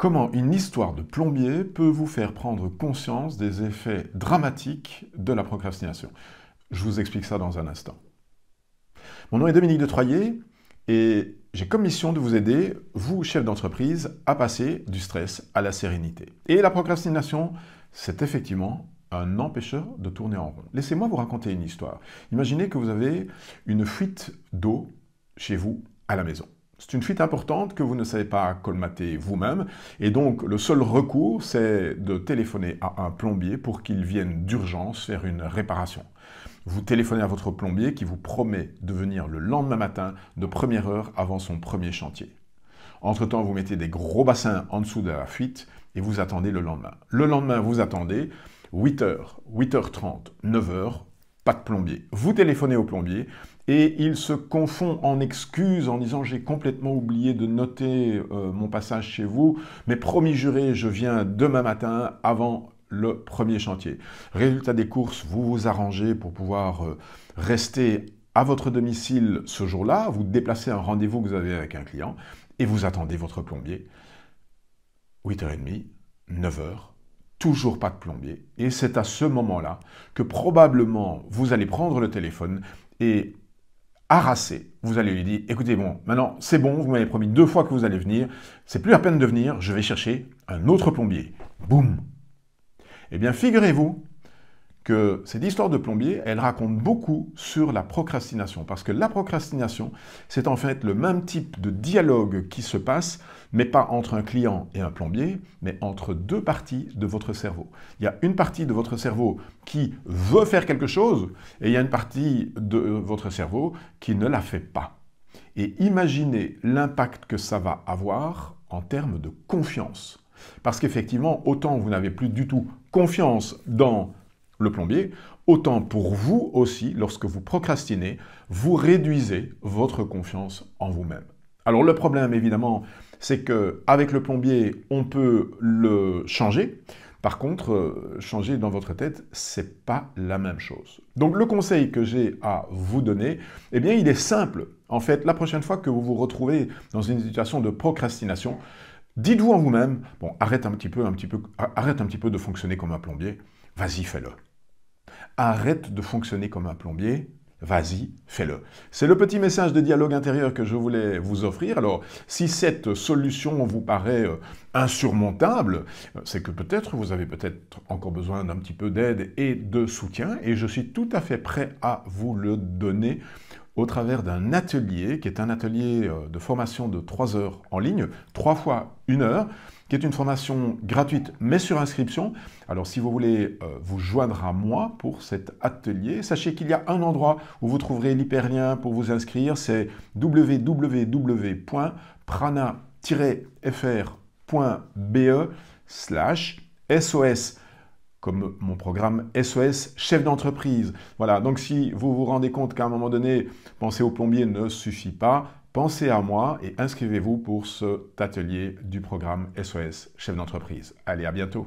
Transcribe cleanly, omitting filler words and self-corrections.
Comment une histoire de plombier peut vous faire prendre conscience des effets dramatiques de la procrastination? Je vous explique ça dans un instant. Mon nom est Dominique de Troyer et j'ai comme mission de vous aider, vous, chef d'entreprise, à passer du stress à la sérénité. Et la procrastination, c'est effectivement un empêcheur de tourner en rond. Laissez-moi vous raconter une histoire. Imaginez que vous avez une fuite d'eau chez vous à la maison. C'est une fuite importante que vous ne savez pas colmater vous-même et donc le seul recours, c'est de téléphoner à un plombier pour qu'il vienne d'urgence faire une réparation. Vous téléphonez à votre plombier qui vous promet de venir le lendemain matin de première heure avant son premier chantier. Entre-temps, vous mettez des gros bassins en dessous de la fuite et vous attendez le lendemain. Le lendemain, vous attendez 8h, 8h30, 9h, pas de plombier. Vous téléphonez au plombier et il se confond en excuses en disant « j'ai complètement oublié de noter mon passage chez vous, mais promis juré, je viens demain matin avant le premier chantier ». Résultat des courses, vous vous arrangez pour pouvoir rester à votre domicile ce jour-là, vous déplacez un rendez-vous que vous avez avec un client et vous attendez votre plombier. 8h30, 9h, toujours pas de plombier. Et c'est à ce moment-là que probablement vous allez prendre le téléphone et harassé, vous allez lui dire « Écoutez, bon, maintenant c'est bon, vous m'avez promis 2 fois que vous allez venir, c'est plus la peine de venir, je vais chercher un autre plombier. » Boum! Eh bien, figurez-vous que cette histoire de plombier, elle raconte beaucoup sur la procrastination. Parce que la procrastination, c'est en fait le même type de dialogue qui se passe, mais pas entre un client et un plombier, mais entre 2 parties de votre cerveau. Il y a une partie de votre cerveau qui veut faire quelque chose, et il y a une partie de votre cerveau qui ne la fait pas. Et imaginez l'impact que ça va avoir en termes de confiance. Parce qu'effectivement, autant vous n'avez plus du tout confiance dans le plombier, autant pour vous aussi, lorsque vous procrastinez, vous réduisez votre confiance en vous-même. Alors le problème, évidemment, c'est qu'avec le plombier, on peut le changer. Par contre, changer dans votre tête, c'est pas la même chose. Donc le conseil que j'ai à vous donner, eh bien, il est simple. En fait, la prochaine fois que vous vous retrouvez dans une situation de procrastination, dites-vous en vous-même, bon, arrête un petit peu de fonctionner comme un plombier, vas-y, fais-le. Arrête de fonctionner comme un plombier, vas-y, fais-le. C'est le petit message de dialogue intérieur que je voulais vous offrir. Alors, si cette solution vous paraît insurmontable, c'est que peut-être vous avez peut-être encore besoin d'un petit peu d'aide et de soutien, et je suis tout à fait prêt à vous le donner au travers d'un atelier, qui est un atelier de formation de 3 heures en ligne, 3 fois 1 heure, qui est une formation gratuite, mais sur inscription. Alors, si vous voulez vous joindre à moi pour cet atelier, sachez qu'il y a un endroit où vous trouverez l'hyperlien pour vous inscrire, c'est www.prana-fr.be/SOS, comme mon programme SOS chef d'entreprise. Voilà, donc si vous vous rendez compte qu'à un moment donné, penser au plombier ne suffit pas, pensez à moi et inscrivez-vous pour cet atelier du programme SOS chef d'entreprise. Allez, à bientôt.